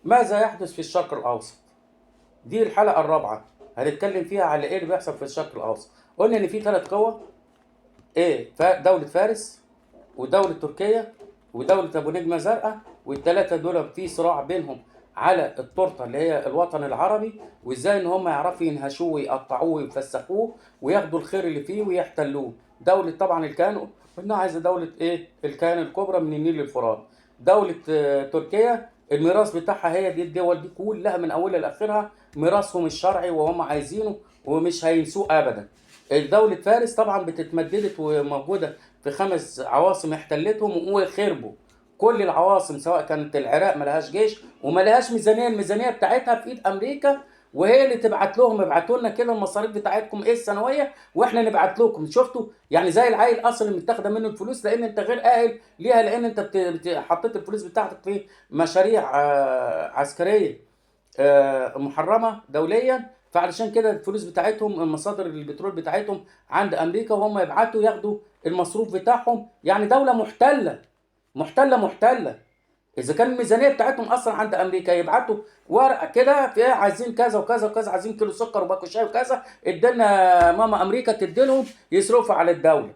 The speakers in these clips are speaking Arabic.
ماذا يحدث في الشرق الأوسط؟ دي الحلقة الرابعة، هنتكلم فيها على إيه اللي بيحصل في الشرق الأوسط. قلنا إن في 3 قوى، إيه؟ دولة فارس، ودولة تركيا، ودولة أبو نجمة زرقاء، والتلاتة دول في صراع بينهم على التورتة اللي هي الوطن العربي، وإزاي إن هم يعرفوا ينهشوه ويقطعوه ويفسخوه وياخدوا الخير اللي فيه ويحتلوه. دولة طبعا الكيان، قلنا عايزة دولة إيه؟ الكيان الكبرى من النيل للفرات. دولة تركيا، الميراث بتاعها هي دي، الدول دي كلها من أولها لآخرها ميراثهم الشرعي وهم عايزينه ومش هينسوه أبدا. دولة فارس طبعا بتتمددت وموجودة في 5 عواصم احتلتهم وخربوا كل العواصم، سواء كانت العراق ملهاش جيش وملهاش ميزانيه، الميزانيه بتاعتها في ايد امريكا، وهي اللي تبعت لهم، ابعتوا لنا كده المصاريف بتاعتكم ايه السنويه واحنا نبعت لكم. شفتوا؟ يعني زي العيل اصلا اللي متاخده منه الفلوس لان انت غير اهل ليها، لان انت حطيت الفلوس بتاعتك في مشاريع عسكريه محرمه دوليا. فعلشان كده الفلوس بتاعتهم، مصادر البترول بتاعتهم عند امريكا، وهم يبعتوا ياخدوا المصروف بتاعهم. يعني دوله محتله محتله. اذا كان الميزانيه بتاعتهم اصلا عند امريكا، يبعتوا ورقه كده فيها عايزين كذا وكذا وكذا، عايزين كيلو سكر وباكو شاي وكذا، ادينا ماما امريكا تديلهم يصرفوا على الدوله.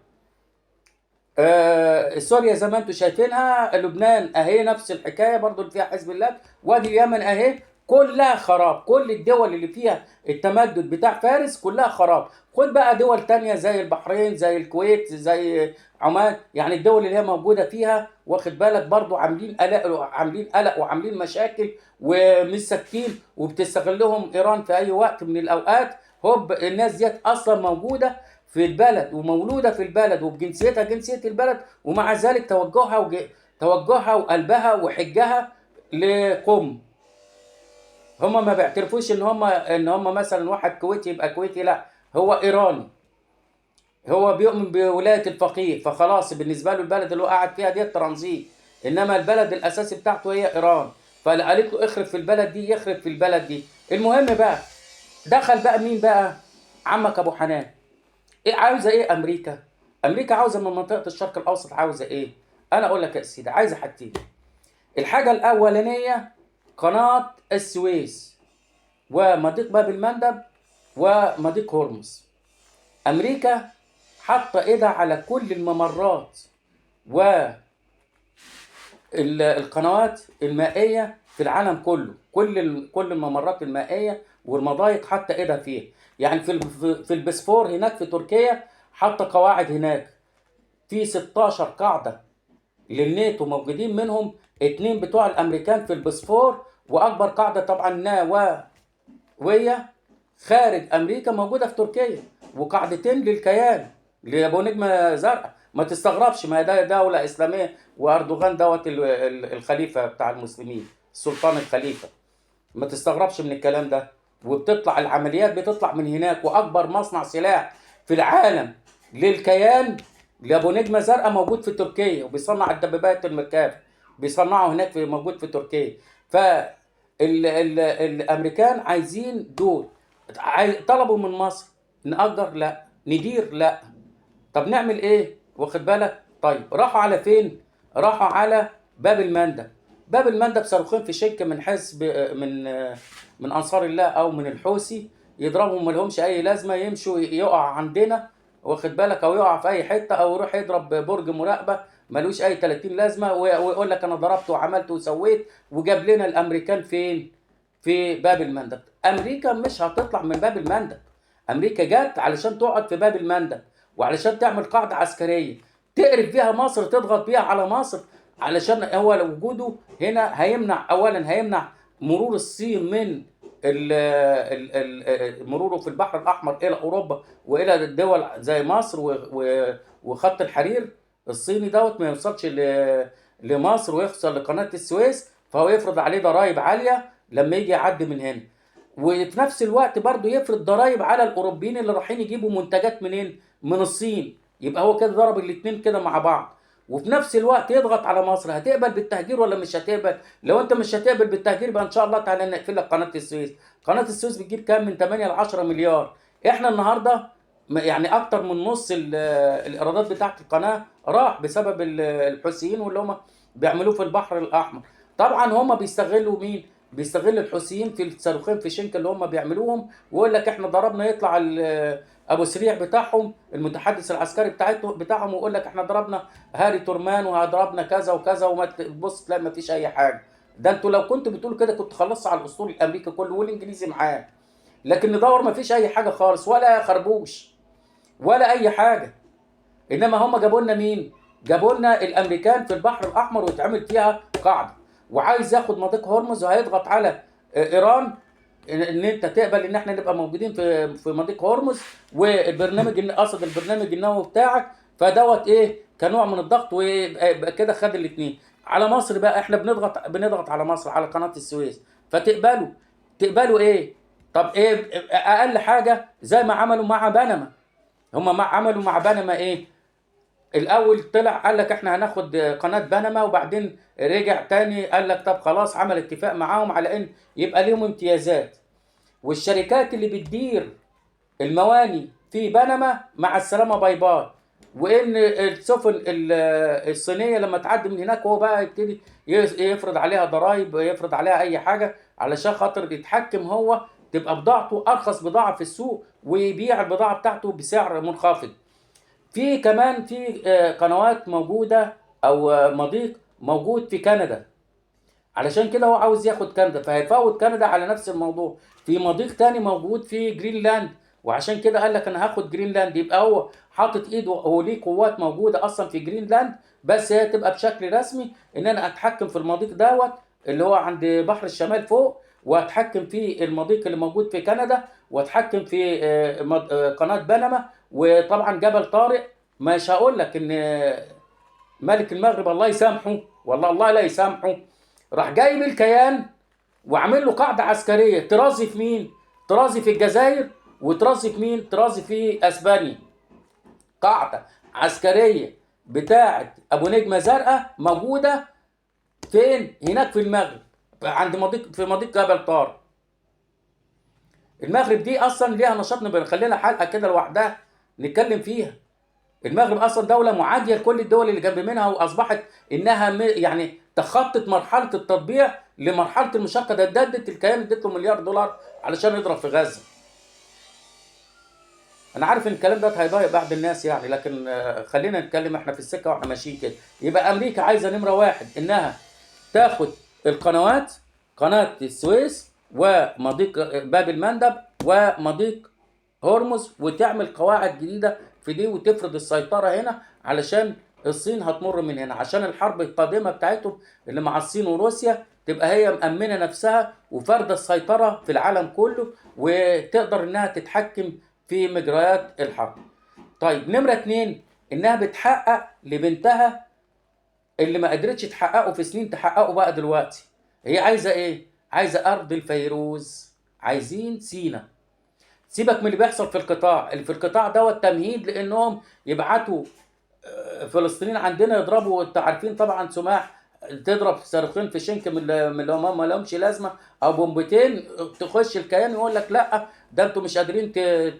سوريا زي ما انتم شايفينها، لبنان اهي نفس الحكايه برضو اللي فيها حزب الله، وادي اليمن اهي، كلها خراب. كل الدول اللي فيها التمدد بتاع فارس كلها خراب. خد بقى دول تانية زي البحرين، زي الكويت، زي عمان، يعني الدول اللي هي موجوده فيها، واخد بالك، برضو عاملين قلق، عاملين قلق وعاملين مشاكل ومش ساكتين، وبتستغلهم ايران في اي وقت من الاوقات. هوب الناس ديت اصلا موجوده في البلد ومولوده في البلد وبجنسيتها جنسيه البلد، ومع ذلك توجهها وقلبها وحجها لقم. هم ما بيعترفوش ان هم مثلا واحد كويتي يبقى كويتي، لا، هو ايراني. هو بيؤمن بولايه الفقيه، فخلاص بالنسبه له البلد اللي هو قاعد فيها دي ترانزيت، انما البلد الاساسي بتاعته هي ايران. فقالت له اخرب في البلد دي، يخرب في البلد دي. المهم بقى، دخل بقى مين بقى؟ عمك ابو حنان. ايه عاوزه ايه امريكا؟ امريكا عاوزه من منطقه الشرق الاوسط، عاوزه ايه؟ انا اقول لك يا سيدي، عايزه حاجتين. الحاجه الاولانيه قناه السويس ومضيق باب المندب ومضيق هرمز. امريكا حاطه ايدها على كل الممرات والقنوات المائيه في العالم كله، كل الممرات المائيه والمضايق حاطه ايدها فيها. يعني في البسفور هناك في تركيا حاطه قواعد هناك، في 16 قاعدة للناتو موجودين، منهم 2 بتوع الأمريكان في البسفور، وأكبر قاعدة طبعا نووية خارج أمريكا موجودة في تركيا، وقاعدتين للكيان لأبو نجمة زرقاء. ما تستغربش، ما ده دولة إسلامية، وأردوغان دوت الخليفة بتاع المسلمين، السلطان الخليفة. ما تستغربش من الكلام ده. وبتطلع العمليات بتطلع من هناك، واكبر مصنع سلاح في العالم للكيان لابو نجمه زرقاء موجود في تركيا، وبيصنع الدبابات المركبه، بيصنعه هناك موجود في تركيا. الامريكان عايزين دول، طلبوا من مصر نأجر، لا، ندير، لا. طب نعمل ايه؟ واخد بالك؟ طيب راحوا على فين؟ راحوا على باب المندب. باب المندب صاروخين في شنك من حزب، من انصار الله او من الحوثي، يضربهم ما لهمش اي لازمه، يمشوا يقع عندنا، واخد بالك، او يقع في اي حته، او يروح يضرب برج مراقبه ملوش اي 30 لازمه، ويقول لك انا ضربت وعملت وسويت، وجاب لنا الامريكان فين؟ في باب المندب. امريكا مش هتطلع من باب المندب. امريكا جت علشان تقعد في باب المندب، وعلشان تعمل قاعده عسكريه تقرب بيها مصر، تضغط بيها على مصر، علشان هو وجوده هنا هيمنع، اولا هيمنع مرور الصين من مروره في البحر الاحمر الى اوروبا والى الدول زي مصر، وخط الحرير الصيني دوت ما يوصلش لمصر ويوصل لقناه السويس، فهو يفرض عليه ضرائب عاليه لما يجي يعدي من هنا. وفي نفس الوقت برضه يفرض ضرائب على الاوروبيين اللي رايحين يجيبوا منتجات منين؟ من الصين. يبقى هو كده ضرب الاثنين كده مع بعض. وفي نفس الوقت يضغط على مصر، هتقبل بالتهجير ولا مش هتقبل؟ لو انت مش هتقبل بالتهجير يبقى ان شاء الله تعالى نقفل لك قناه السويس. قناه السويس بتجيب كام؟ من 8 ل 10 مليار. احنا النهارده يعني اكتر من نص الايرادات بتاعت القناه راح بسبب الحوثيين واللي هم بيعملوه في البحر الاحمر. طبعا هم بيستغلوا مين؟ بيستغل الحوثيين في الصاروخين في شنك اللي هم بيعملوهم، ويقول لك احنا ضربنا، يطلع ابو سريع بتاعهم المتحدث العسكري بتاعهم ويقول لك احنا ضربنا هاري تورمان وضربنا كذا وكذا، وما تبص تلاقي ما فيش اي حاجه. ده انتوا لو كنتوا بتقولوا كده كنت خلصتوا على الاسطول الامريكي كله والانجليزي معاه. لكن ندور ما فيش اي حاجه خالص، ولا خربوش ولا اي حاجه. انما هم جابوا لنا مين؟ جابوا لنا الامريكان في البحر الاحمر ويتعمل فيها قاعده، وعايز ياخد مضيق هرمز وهيضغط على ايران ان انت تقبل ان احنا نبقى موجودين في مضيق هرمز، والبرنامج قصد البرنامج النووي بتاعك. فدوت ايه كنوع من الضغط، ويبقى كده خد الاثنين على مصر. بقى احنا بنضغط على مصر على قناه السويس، تقبلوا ايه؟ طب ايه اقل حاجه زي ما عملوا مع بنما؟ هم عملوا مع بنما ايه؟ الاول طلع قال لك احنا هناخد قناه بنما، وبعدين رجع تاني قال لك طب خلاص، عمل اتفاق معاهم على ان يبقى ليهم امتيازات، والشركات اللي بتدير المواني في بنما مع السلامه باي باي. وان السفن الصينيه لما تعدي من هناك هو بقى يبتدي يفرض عليها ضرائب، يفرض عليها اي حاجه علشان خاطر يتحكم هو، تبقى بضاعته ارخص بضاعه في السوق، ويبيع البضاعه بتاعته بسعر منخفض. في كمان في قنوات موجوده او مضيق موجود في كندا، علشان كده هو عاوز ياخد كندا، فهيفوت كندا على نفس الموضوع. في مضيق تاني موجود في جرينلاند، وعشان كده قال لك انا هاخد جرينلاند. يبقى هو حاطط ايده، هو ليه قوات موجوده اصلا في جرينلاند، بس هي تبقى بشكل رسمي ان انا اتحكم في المضيق دوت اللي هو عند بحر الشمال فوق، واتحكم في المضيق اللي موجود في كندا، واتحكم في قناه بنما. وطبعا جبل طارق، مش هقول لك ان ملك المغرب الله يسامحه، والله الله لا يسامحه، راح جايب الكيان وعامل له قاعده عسكريه ترازي في مين؟ ترازي في الجزائر، وترازي في مين؟ ترازي في اسبانيا. قاعده عسكريه بتاعه ابو نجمه زرقاء موجوده فين؟ هناك في المغرب، عند مضيق جبل طارق. المغرب دي اصلا ليها نشاط، نخلي لها حلقه كده لوحدها نتكلم فيها. المغرب اصلا دوله معاديه لكل الدول اللي جنب منها، واصبحت انها يعني تخطت مرحله التطبيع لمرحله المشاركه. ده ادت الكيان ادت له مليار دولار علشان يضرب في غزه. انا عارف ان الكلام ده هيضايق بعض الناس يعني، لكن خلينا نتكلم احنا في السكه واحنا ماشيين كده. يبقى امريكا عايزه نمره واحد انها تاخد القنوات، قناه السويس ومضيق باب المندب ومضيق هرمز، وتعمل قواعد جديده في دي وتفرض السيطره هنا، علشان الصين هتمر من هنا، عشان الحرب القادمه بتاعتهم اللي مع الصين وروسيا تبقى هي مأمنه نفسها وفارضه السيطره في العالم كله، وتقدر انها تتحكم في مجريات الحرب. طيب نمره اتنين، انها بتحقق لبنتها اللي ما قدرتش تحققه في سنين تحققه بقى دلوقتي. هي عايزه ايه؟ عايزه ارض الفيروز، عايزين سينا. سيبك من اللي بيحصل في القطاع، اللي في القطاع دوت تمهيد لانهم يبعتوا فلسطينيين عندنا يضربوا. انت عارفين طبعا سماح تضرب صاروخين في شنك من اللي هم ما لهمش لازمه، او بومبتين تخش الكيان يقول لك لا ده انتوا مش قادرين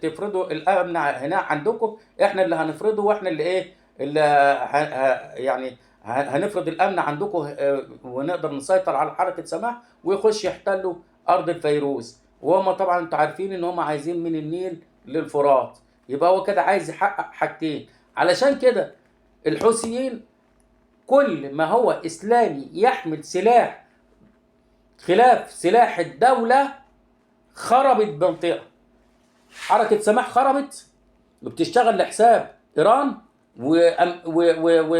تفرضوا الامن هنا عندكم، احنا اللي هنفرضه، واحنا اللي ايه اللي يعني هنفرض الامن عندكم، ونقدر نسيطر على حركه سماح، ويخش يحتلوا ارض الفيروز. وهم طبعا انتوا عارفين ان هم عايزين من النيل للفرات. يبقى هو كده عايز يحقق حاجتين. علشان كده الحوثيين كل ما هو اسلامي يحمل سلاح خلاف سلاح الدوله خربت منطقه. حركه سماح خربت وبتشتغل لحساب ايران،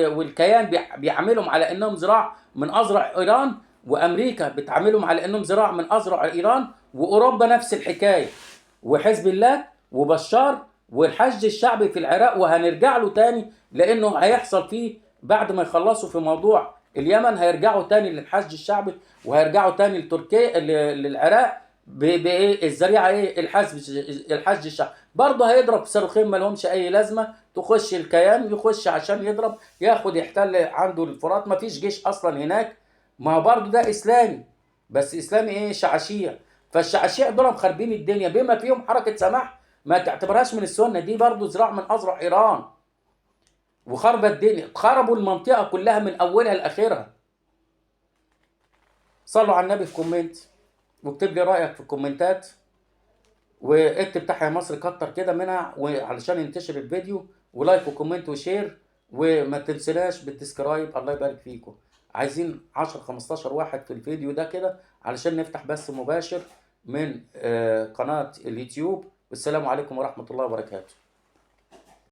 والكيان بيعاملهم على انهم ذراع من اذرع ايران، وامريكا بتعاملهم على انهم ذراع من اذرع ايران، واوروبا نفس الحكايه، وحزب الله وبشار والحشد الشعبي في العراق. وهنرجع له تاني لانه هيحصل فيه بعد ما يخلصوا في موضوع اليمن، هيرجعوا تاني للحشد الشعبي، وهيرجعوا تاني لتركيا للعراق بايه الذريعه، ايه الحشد الشعبي. برضه هيضرب صاروخين ما لهمش اي لازمه، تخش الكيان يخش عشان يضرب ياخد يحتل عنده الفرات. ما فيش جيش اصلا هناك. ما هو برضه ده اسلامي، بس اسلامي ايه؟ شعشيع. فالشعشيع دول مخربين الدنيا بما فيهم حركه سماح. ما تعتبرهاش من السنه دي، برضه ذراع من اذرع ايران، وخربت الدنيا، خربوا المنطقه كلها من اولها لاخرها. صلوا على النبي في كومنت. واكتب لي رايك في الكومنتات، واكتب تحيا مصر كتر كده منها وعلشان ينتشر الفيديو، ولايك وكومنت وشير. وما تنسناش بالتسكرايب. الله يبارك فيكم. عايزين 10 15 واحد في الفيديو ده كده علشان نفتح بث مباشر من قناة اليوتيوب. والسلام عليكم ورحمة الله وبركاته.